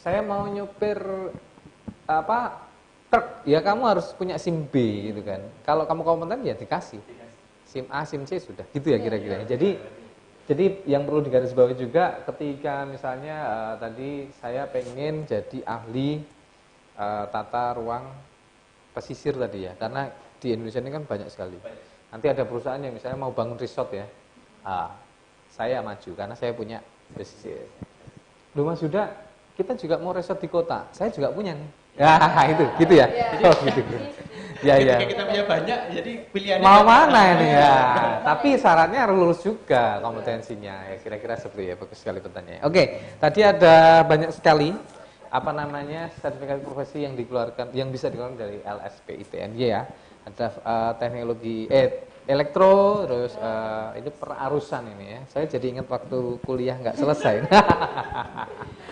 saya mau nyopir apa truk, ya kamu harus punya SIM B gitu kan. Kalau kamu kompeten ya dikasih SIM A, SIM C sudah, gitu ya kira-kira. Jadi yang perlu digarisbawahi juga ketika misalnya tadi saya pengen jadi ahli tata ruang pesisir tadi ya, karena di Indonesia ini kan banyak sekali. Nanti ada perusahaan yang misalnya mau bangun resort ya, saya maju karena saya punya pesisir. Loh Mas Yuda, kita juga mau resort di kota, saya juga punya nih. Ya itu, gitu ya. Jadi, gitu. Ya ya. Ketika kita punya banyak, jadi pilihannya Mau mana ini ya? Tapi syaratnya harus lulus juga kompetensinya. Ya kira-kira seperti ya, bagus sekali pertanyaannya. Oke, tadi ada banyak sekali apa namanya sertifikat profesi yang dikeluarkan, yang bisa dikeluarkan dari LSP ITNY ya. Ada teknologi elektro, terus ini perarusan ini ya. Saya jadi ingat waktu kuliah nggak selesai.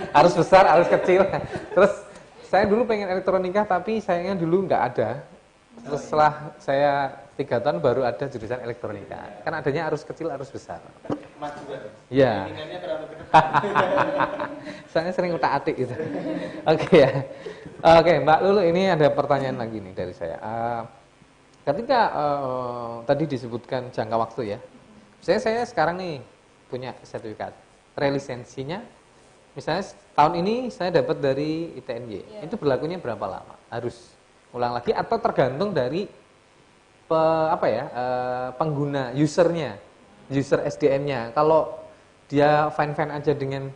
Harus besar, harus kecil. Terus saya dulu pengen elektronika, tapi sayangnya dulu nggak ada. Terus setelah saya 3 tahun baru ada jurusan elektronika. Kan adanya arus kecil, arus besar. Mas juga. Iya. Pilihannya terlalu ke Soalnya sering utak-atik gitu. Oke ya. Oke, Mbak Lulu, ini ada pertanyaan lagi nih dari saya. Ketika tadi disebutkan jangka waktu ya. Misalnya saya sekarang nih punya sertifikat. Relisensinya misalnya tahun ini saya dapat dari ITNY. Itu berlakunya berapa lama? Harus ulang lagi atau tergantung dari pengguna, usernya, user SDM-nya. Kalau dia fine-fine aja dengan,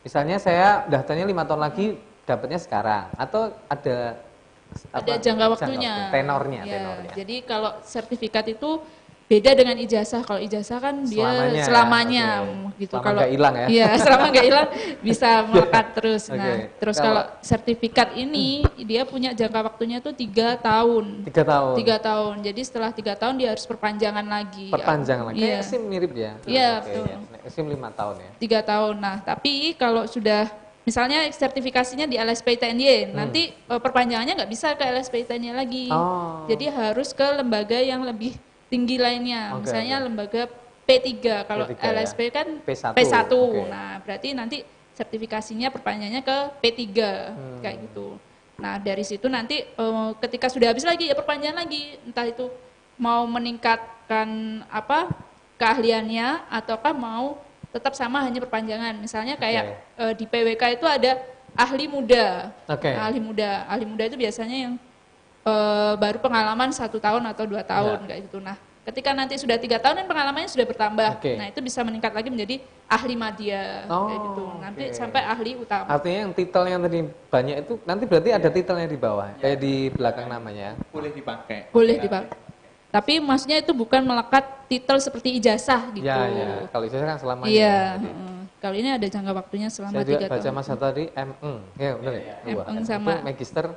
misalnya saya daftarnya 5 tahun lagi, dapatnya sekarang, atau ada jangka waktunya. Tenornya. Jadi kalau sertifikat itu beda dengan ijazah. Kalau ijazah kan dia selamanya gitu. Selama kalau nggak hilang ya. Iya, selama nggak hilang bisa melekat terus. Nah, Okay. terus kalau sertifikat ini dia punya jangka waktunya tuh 3 tahun. 3 tahun. 3 tahun. Jadi setelah 3 tahun dia harus perpanjangan lagi. Perpanjangan lagi. Iya. Kayak SIM mirip ya. Iya, betul. SIM 5 tahun ya. 3 tahun. Nah, tapi kalau sudah misalnya sertifikasinya di LSP ITNY, nanti perpanjangannya nggak bisa ke LSP ITNY lagi. Jadi harus ke lembaga yang lebih tinggi lainnya. Misalnya lembaga P3. Kalau P3 LSP kan P1. Nah, berarti nanti sertifikasinya perpanjangannya ke P3 kayak gitu. Nah, dari situ nanti ketika sudah habis lagi ya perpanjangan lagi, entah itu mau meningkatkan keahliannya ataukah mau tetap sama hanya perpanjangan. Misalnya kayak di PWK itu ada ahli muda. Nah, ahli muda itu biasanya yang baru pengalaman 1 tahun atau 2 tahun kayak gitu. Nah, ketika nanti sudah 3 tahun dan pengalamannya sudah bertambah, nah itu bisa meningkat lagi menjadi ahli madya kayak gitu. Nanti sampai ahli utama. Artinya yang titel yang tadi banyak itu nanti berarti ada titelnya di bawah, kayak di belakang namanya. Boleh dipakai. Boleh dipakai. Tapi maksudnya itu bukan melekat titel seperti ijazah gitu. Iya. Kalau ijazah kan selamanya. Iya. Kalau ini ada jangka waktunya selama 3 tahun. Saya juga baca masa tadi ya benar ya. Sama Magister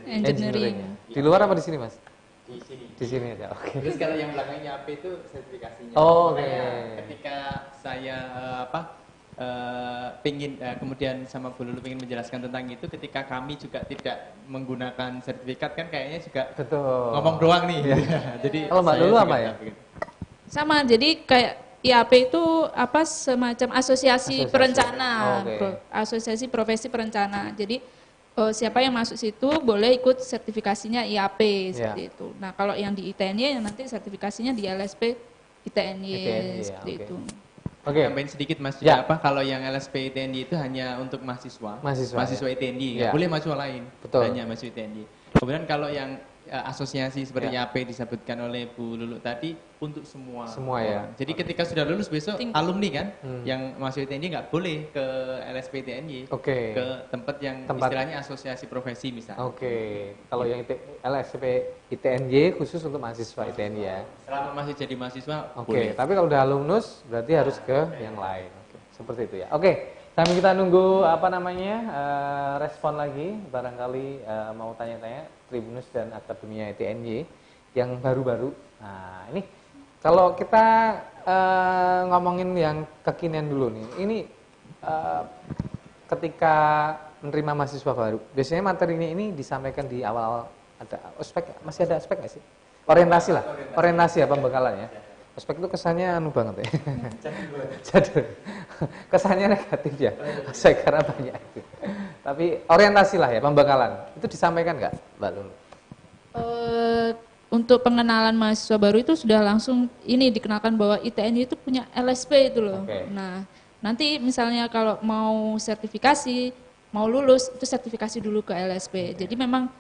Engineering. Di luar apa di sini, Mas? Di sini. Di sini aja. Oke. Terus kalau yang belakangnya AP itu sertifikasinya. Oke. Ketika saya kemudian sama Bu Lulu pengen menjelaskan tentang itu, ketika kami juga tidak menggunakan sertifikat kan kayaknya juga ngomong doang nih. Jadi kalau Mbak Lulu apa ya? Sama, jadi kayak IAP itu semacam asosiasi perencana, asosiasi profesi perencana. Jadi siapa yang masuk situ boleh ikut sertifikasinya IAP seperti itu. Nah, kalau yang di ITNY nanti sertifikasinya di LSP ITNY seperti itu. Oke, tambahin sedikit Mas. Kalau yang LSP ITNY itu hanya untuk mahasiswa ITNY, nggak boleh mahasiswa lain. Hanya mahasiswa ITNY. Kemudian kalau yang asosiasi seperti IAP disebutkan oleh Bu Lulu tadi untuk semua ya. Jadi ketika sudah lulus besok alumni kan yang mahasiswa ITNY nggak boleh ke LSP ITNY, ke tempat yang istilahnya asosiasi profesi misalnya. Kalau yang LSP ITNY khusus untuk mahasiswa ITNY ya. Selama masih jadi mahasiswa boleh. Tapi kalau udah alumnus berarti harus ke yang lain. Seperti itu ya. Sambil kita nunggu respon lagi, barangkali mau tanya-tanya Tribunus dan Akademia ITNY yang baru-baru. Nah, ini kalau kita ngomongin yang kekinian dulu nih. Ini ketika menerima mahasiswa baru, biasanya materinya ini disampaikan di awal ada ospek, masih ada ospek nggak sih? Orientasi lah, orientasi ya pembekalannya. Ospek itu kesannya banget ya. Jadul. Kesannya negatif ya. Saya karena banyak itu. Tapi orientasi lah ya, pembekalan. Itu disampaikan nggak, Mbak Lulu? Untuk pengenalan mahasiswa baru itu sudah langsung ini dikenalkan bahwa ITNI itu punya LSP itu loh. Okay. Nah, nanti misalnya kalau mau sertifikasi, mau lulus itu sertifikasi dulu ke LSP. Jadi memang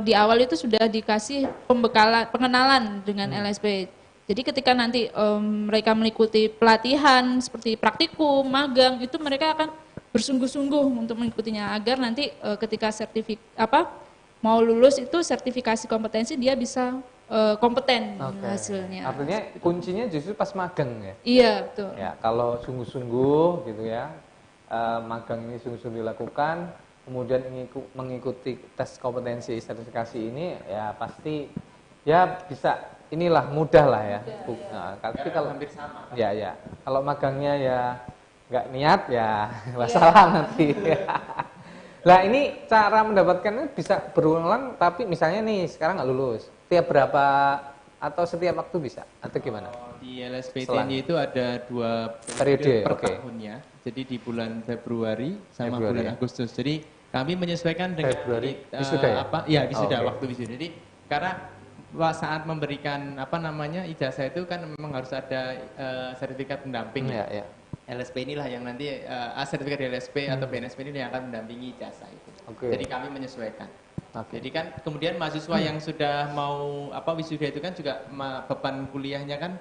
di awal itu sudah dikasih pembekalan, pengenalan dengan LSP. Jadi ketika nanti mereka mengikuti pelatihan seperti praktikum, magang, itu mereka akan bersungguh-sungguh untuk mengikutinya agar nanti ketika mau lulus itu sertifikasi kompetensi dia bisa kompeten hasilnya. Artinya kuncinya justru pas magang ya? Iya, betul. Ya, kalau sungguh-sungguh gitu ya, magang ini sungguh-sungguh dilakukan, kemudian mengikuti tes kompetensi sertifikasi ini, ya pasti ya bisa inilah mudah lah ya. Tapi kalau hampir sama. Ya, kalau magangnya ya nggak niat ya masalah nanti. Nah ini cara mendapatkannya bisa berulang, tapi misalnya nih sekarang nggak lulus, tiap berapa atau setiap waktu bisa atau gimana? Di LSPTNY itu ada 2 periode per tahunnya, jadi di bulan Februari sama bulan Agustus. Jadi kami menyesuaikan dengan Februari wisuda ya? Wisuda waktu wisuda. Jadi karena saat memberikan ijazah itu kan memang harus ada sertifikat pendamping. Ya. LSP inilah yang nanti sertifikat dari LSP atau BNSP ini yang akan mendampingi ijazah itu. Jadi kami menyesuaikan. Jadi kan kemudian mahasiswa yang sudah mau wisuda itu kan juga beban kuliahnya kan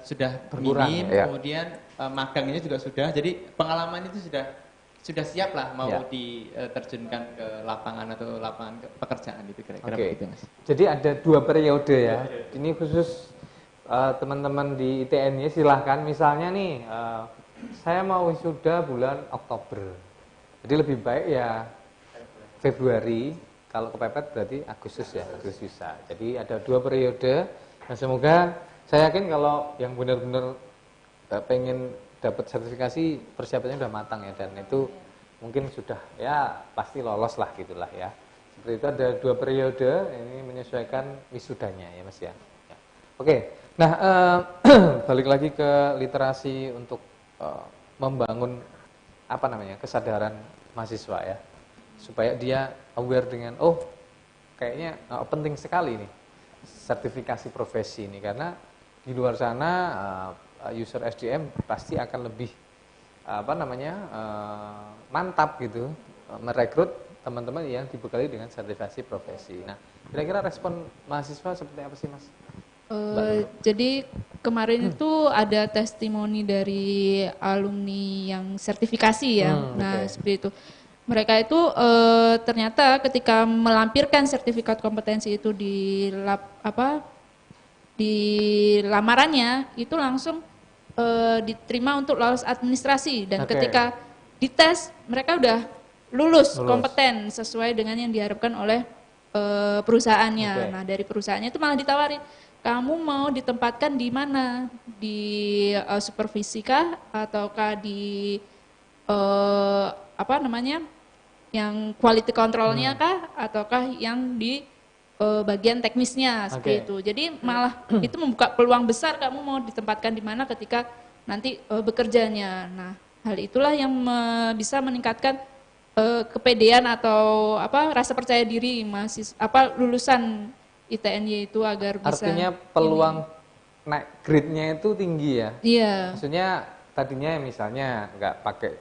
sudah minim, kemudian magangnya juga sudah. Jadi pengalaman itu sudah siap lah mau diterjunkan ke lapangan atau lapangan pekerjaan itu kira-kira begitu, Mas. Jadi ada 2 periode ya. Ini khusus teman-teman di ITNY silahkan, misalnya nih saya mau wisuda bulan Oktober, jadi lebih baik ya Februari, kalau kepepet berarti Agustus ya, Agustus bisa. Jadi ada 2 periode, dan semoga saya yakin kalau yang benar-benar pengen dapat sertifikasi persiapannya udah matang ya, dan itu mungkin sudah ya pasti lolos lah gitulah ya. Seperti itu ada 2 periode, ini menyesuaikan wisudanya ya Mas ya. Oke. Nah, balik lagi ke literasi untuk membangun kesadaran mahasiswa ya, supaya dia aware dengan kayaknya penting sekali nih sertifikasi profesi ini, karena di luar sana user SDM pasti akan lebih mantap gitu merekrut teman-teman yang dibekali dengan sertifikasi profesi. Nah, kira-kira respon mahasiswa seperti apa sih Mas? Jadi kemarin itu ada testimoni dari alumni yang sertifikasi ya. Seperti itu. Mereka itu ternyata ketika melampirkan sertifikat kompetensi itu di lamarannya itu langsung diterima untuk lolos administrasi, dan ketika dites mereka udah lulus kompeten sesuai dengan yang diharapkan oleh perusahaannya. Nah, dari perusahaannya itu malah ditawarin, kamu mau ditempatkan di mana? Di supervisi kah? Ataukah di yang quality control-nya kah? Ataukah yang di bagian teknisnya seperti itu. Jadi malah itu membuka peluang besar kamu mau ditempatkan di mana ketika nanti bekerjanya. Nah, hal itulah yang bisa meningkatkan kepedean atau rasa percaya diri lulusan ITNY itu agar bisa. Artinya peluang naik grade-nya itu tinggi ya? Iya. Maksudnya tadinya misalnya nggak pakai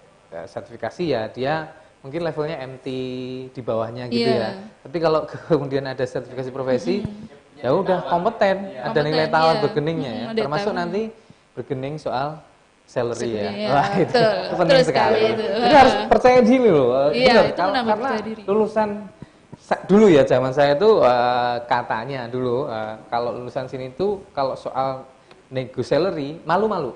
sertifikasi ya, dia mungkin levelnya MT di bawahnya gitu ya. Tapi kalau kemudian ada sertifikasi profesi, ya udah kompeten, ada nilai tawar bergeningnya ya. Termasuk nanti bergening soal salary ya. Wah, itu penting sekali. Itu harus percaya diri loh. Iya, itu karena lulusan dulu ya, zaman saya itu katanya dulu kalau lulusan sini itu kalau soal nego salary malu-malu.